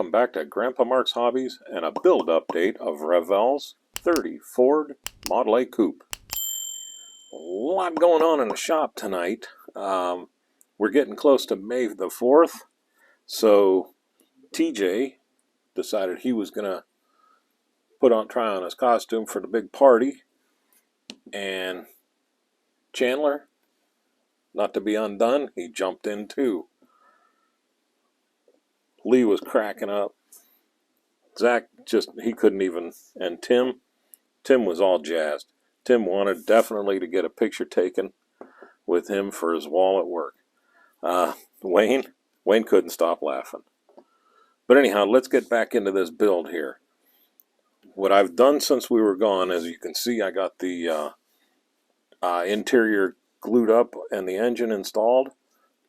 Welcome back to Grandpa Mark's Hobbies and a build update of Revell's 30 Ford Model A Coupe. A lot going on in the shop tonight. We're getting close to May the 4th, so TJ decided he was going to try on his costume for the big party, and Chandler, not to be undone, he jumped in too. Lee was cracking up. Zach he couldn't even, and Tim was all jazzed. Tim wanted definitely to get a picture taken with him for his wall at work. Wayne couldn't stop laughing. But anyhow, let's get back into this build here. What I've done since we were gone, as you can see, I got the interior glued up and the engine installed.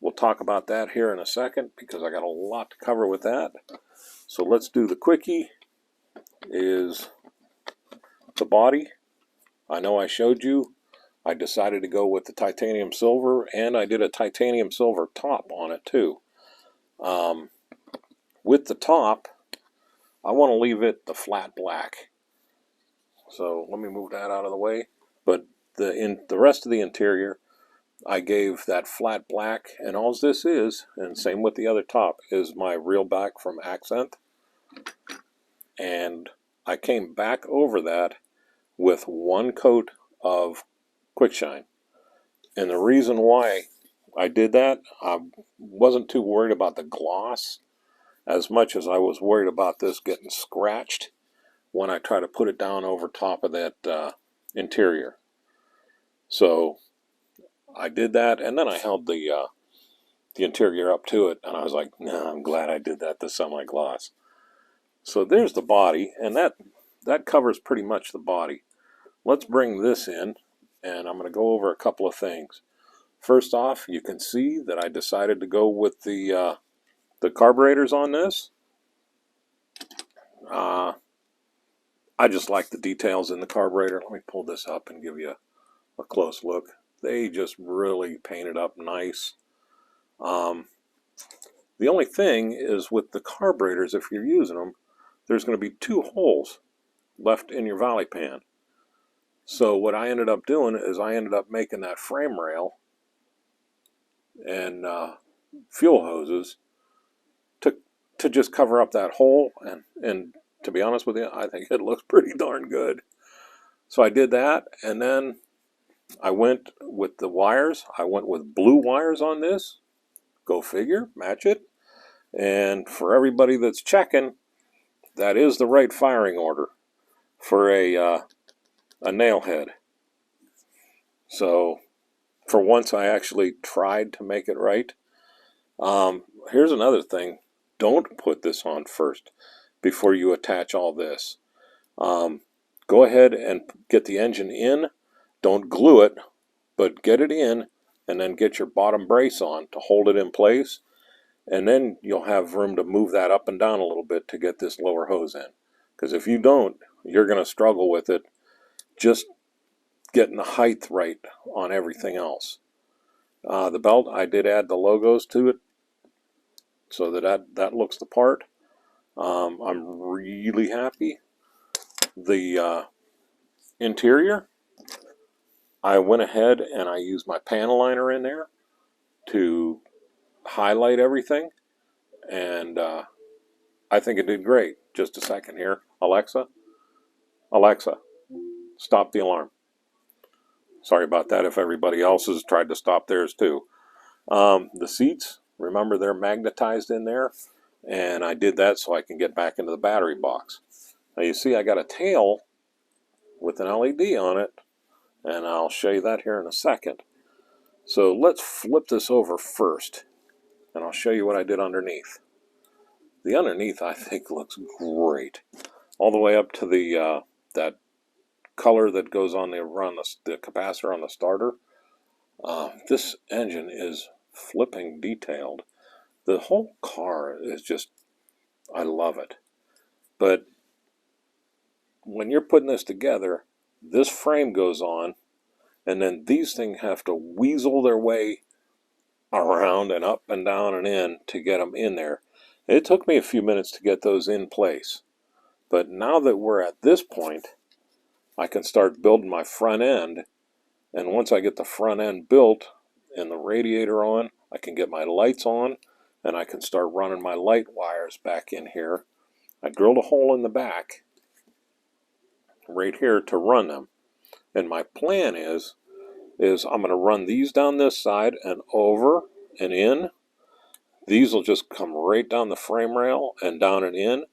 We'll talk about that here in a second because I got a lot to cover with that. So let's do the quickie. Is the body. I know I showed you. I decided to go with the titanium silver, and I did a titanium silver top on it too. With the top, I want to leave it the flat black. So let me move that out of the way. But the rest of the interior, I gave that flat black, and all this is, and same with the other top, is my real black from Accent. And I came back over that with one coat of Quick Shine. And the reason why I did that, I wasn't too worried about the gloss as much as I was worried about this getting scratched when I try to put it down over top of that interior. So I did that, and then I held the interior up to it, and I was like, nah, I'm glad I did that, the semi-gloss. So there's the body, and that covers pretty much the body. Let's bring this in, and I'm going to go over a couple of things. First off, you can see that I decided to go with the carburetors on this. I just like the details in the carburetor. Let me pull this up and give you a close look. They just really painted up nice. The only thing is with the carburetors, if you're using them, there's going to be two holes left in your valley pan. So what I ended up doing is I ended up making that frame rail and fuel hoses to just cover up that hole. And to be honest with you, I think it looks pretty darn good. So I did that, and then I went with the wires. I went with blue wires on this. Go figure, match it. And for everybody that's checking, that is the right firing order for a nail head. So for once I actually tried to make it right. Here's another thing. Don't put this on first before you attach all this. Go ahead and get the engine in. Don't glue it, but get it in, and then get your bottom brace on to hold it in place. And then you'll have room to move that up and down a little bit to get this lower hose in. Because if you don't, you're going to struggle with it just getting the height right on everything else. The belt, I did add the logos to it so that looks the part. I'm really happy. The interior, I went ahead and I used my panel liner in there to highlight everything, and I think it did great. Just a second here. Alexa, stop the alarm. Sorry about that if everybody else has tried to stop theirs too. The seats, remember, they're magnetized in there, and I did that so I can get back into the battery box. Now you see I got a tail with an LED on it, and I'll show you that here in a second. So let's flip this over first, and I'll show you what I did underneath. The underneath, I think, looks great. All the way up to the that color that goes on the capacitor on the starter. This engine is flipping detailed. The whole car is just, I love it. But when you're putting this together, this frame goes on, and then these things have to weasel their way around and up and down and in to get them in there. It took me a few minutes to get those in place. But now that we're at this point, I can start building my front end. And once I get the front end built and the radiator on, I can get my lights on, and I can start running my light wires back in here. I drilled a hole in the back right here to run them. And my plan is I'm going to run these down this side and over and in. These will just come right down the frame rail and down and in.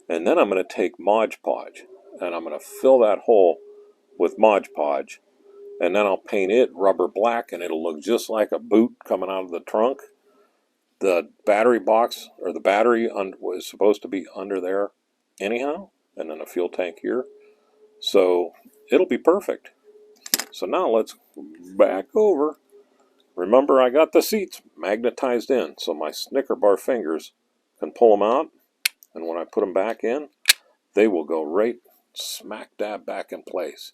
And then I'm going to take Mod Podge and I'm going to fill that hole with Mod Podge. And then I'll paint it rubber black, and it'll look just like a boot coming out of the trunk. The battery box, or the battery, was supposed to be under there anyhow, and then a fuel tank here. So it'll be perfect. So now let's back over. Remember, I got the seats magnetized in, so my Snicker bar fingers can pull them out, and when I put them back in, they will go right smack dab back in place.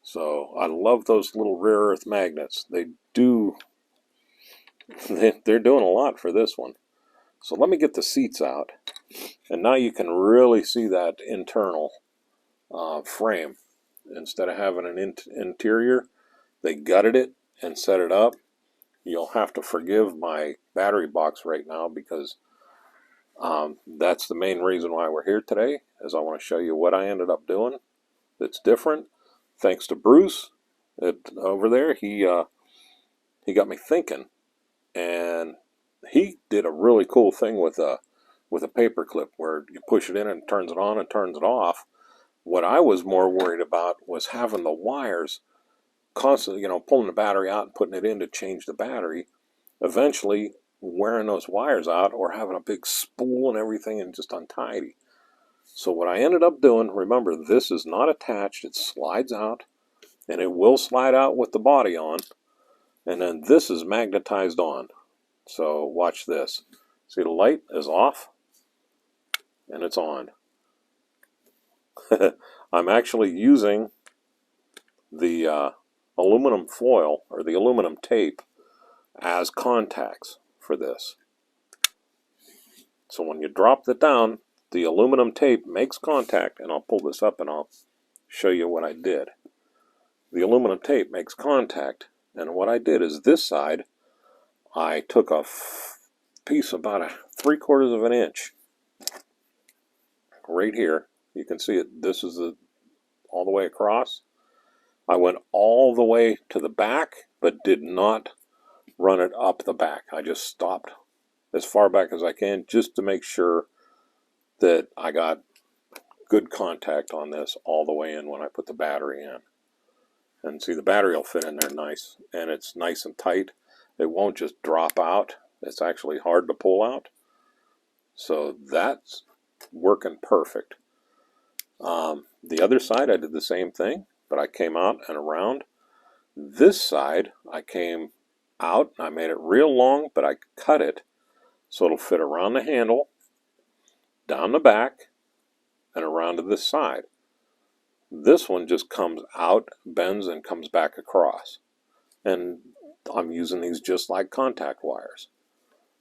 So I love those little rare earth magnets. They're doing a lot for this one. So let me get the seats out. And now you can really see that internal frame. Instead of having an interior, they gutted it and set it up. You'll have to forgive my battery box right now because that's the main reason why we're here today, is I want to show you what I ended up doing that's different. Thanks to Bruce over there, he got me thinking, and he did a really cool thing with a paper clip where you push it in and it turns it on and turns it off. What I was more worried about was having the wires constantly, pulling the battery out and putting it in to change the battery, eventually wearing those wires out or having a big spool and everything and just untidy. So what I ended up doing, remember, this is not attached, it slides out, and it will slide out with the body on, and then this is magnetized on. So watch this. See, the light is off and it's on. I'm actually using the aluminum foil or the aluminum tape as contacts for this. So when you drop it down, the aluminum tape makes contact, and I'll pull this up and I'll show you what I did. The aluminum tape makes contact, and what I did is this side, I took a piece about 3/4 of an inch right here. You can see it. This is all the way across. I went all the way to the back, but did not run it up the back. I just stopped as far back as I can just to make sure that I got good contact on this all the way in when I put the battery in. And see, the battery will fit in there nice, and it's nice and tight. It won't just drop out. It's actually hard to pull out. So that's working perfect. The other side, I did the same thing, but I came out and around. This side, I came out, and I made it real long, but I cut it so it'll fit around the handle, down the back, and around to this side. This one just comes out, bends, and comes back across. And I'm using these just like contact wires.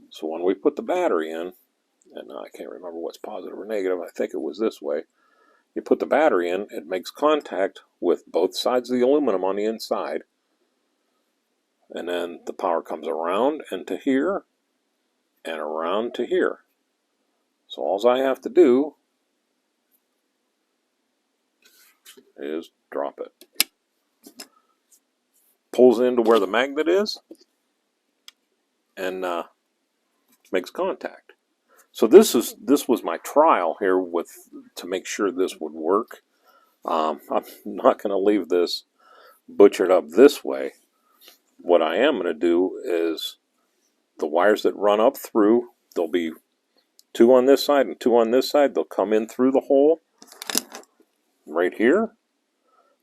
So when we put the battery in, and I can't remember what's positive or negative, I think it was this way. You put the battery in, it makes contact with both sides of the aluminum on the inside. And then the power comes around and to here, and around to here. So all I have to do is drop it. Pulls into where the magnet is and makes contact. So this was my trial here to make sure this would work. I'm not going to leave this butchered up this way. What I am going to do is the wires that run up through, there'll be 2 on this side and 2 on this side. They'll come in through the hole right here.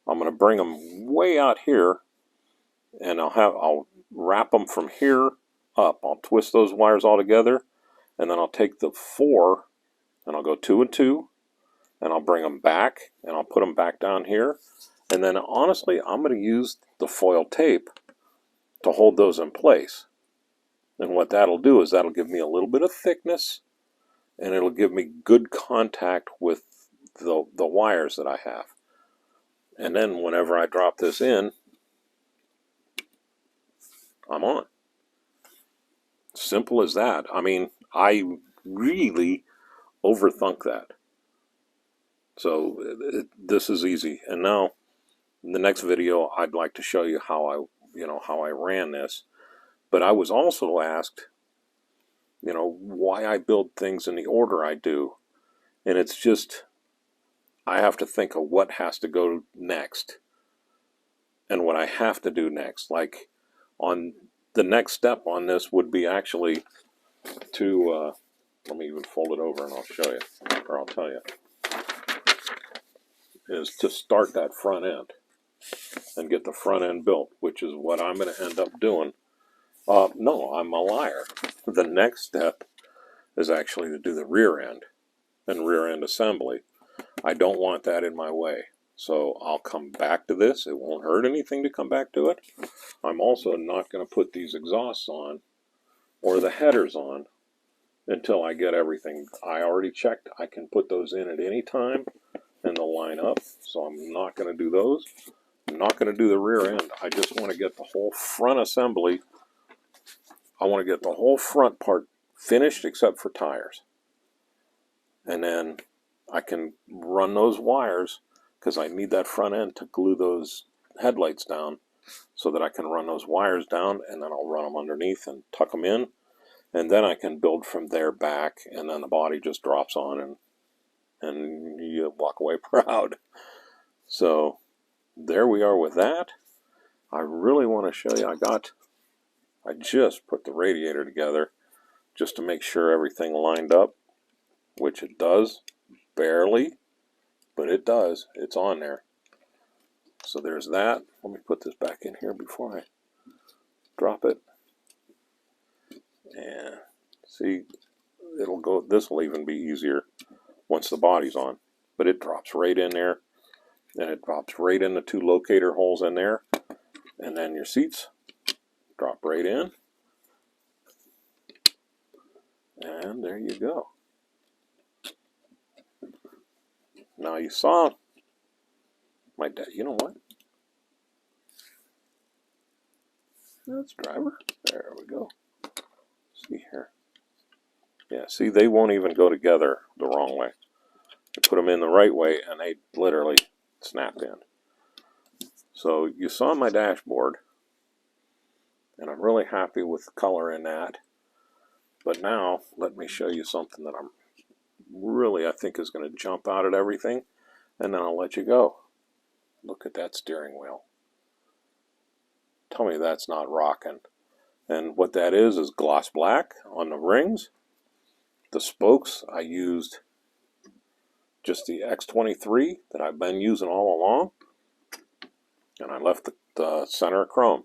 I'm going to bring them way out here, and I'll wrap them from here up. I'll twist those wires all together, and then I'll take the 4 and I'll go 2 and 2, and I'll bring them back and I'll put them back down here. And then honestly, I'm going to use the foil tape to hold those in place. And what that'll do is that'll give me a little bit of thickness and it'll give me good contact with the wires that I have. And then whenever I drop this in, I'm on. Simple as that. I mean, I really overthunk that. So this is easy. And now in the next video, I'd like to show you how I ran this. But I was also asked, why I build things in the order I do. And it's just, I have to think of what has to go next and what I have to do next. Like on the next step on this would be actually to, let me even fold it over and I'll show you, or I'll tell you, is to start that front end and get the front end built, which is what I'm going to end up doing. No, I'm a liar. The next step is actually to do the rear end and rear end assembly. I don't want that in my way. So I'll come back to this. It won't hurt anything to come back to it. I'm also not going to put these exhausts on or the headers on until I get everything. I already checked. I can put those in at any time and they'll line up. So I'm not going to do those. I'm not going to do the rear end. I just want to get the whole front assembly. I want to get the whole front part finished except for tires. And then I can run those wires because I need that front end to glue those headlights down so that I can run those wires down, and then I'll run them underneath and tuck them in, and then I can build from there back, and then the body just drops on and you walk away proud. So there we are with that. I really want to show you, I just put the radiator together just to make sure everything lined up, which it does, barely, but it does. It's on there. So there's that. Let me put this back in here before I drop it. And see, it'll go, this will even be easier once the body's on. But it drops right in there. And it drops right in the two locator holes in there. And then your seats drop right in. And there you go. Now you saw my dad. You know what? That's driver. There we go. See here. Yeah, see, they won't even go together the wrong way. I put them in the right way and they literally snap in. So you saw my dashboard, and I'm really happy with the color in that. But now let me show you something that I'm really, I think, is going to jump out at everything, and then I'll let you go. Look at that steering wheel. Tell me that's not rocking. And what that is gloss black on the rings. The spokes, I used just the X23 that I've been using all along, and I left the center of chrome.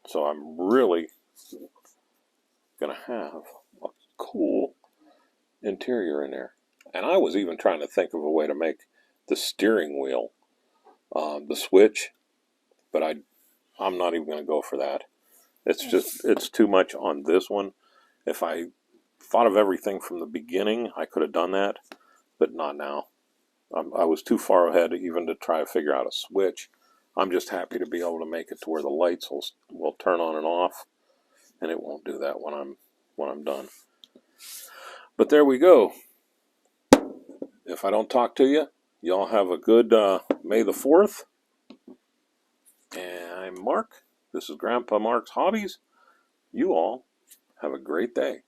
So I'm really going to have a cool interior in there. And I was even trying to think of a way to make the steering wheel the switch, but I'm not even going to go for that. It's too much on this one. If I thought of everything from the beginning, I could have done that, but not now. I was too far ahead even to try to figure out a switch. I'm just happy to be able to make it to where the lights will turn on and off, and it won't do that when I'm done. But there we go. If I don't talk to you, y'all have a good May the 4th. And I'm Mark. This is Grandpa Mark's Hobbies. You all have a great day.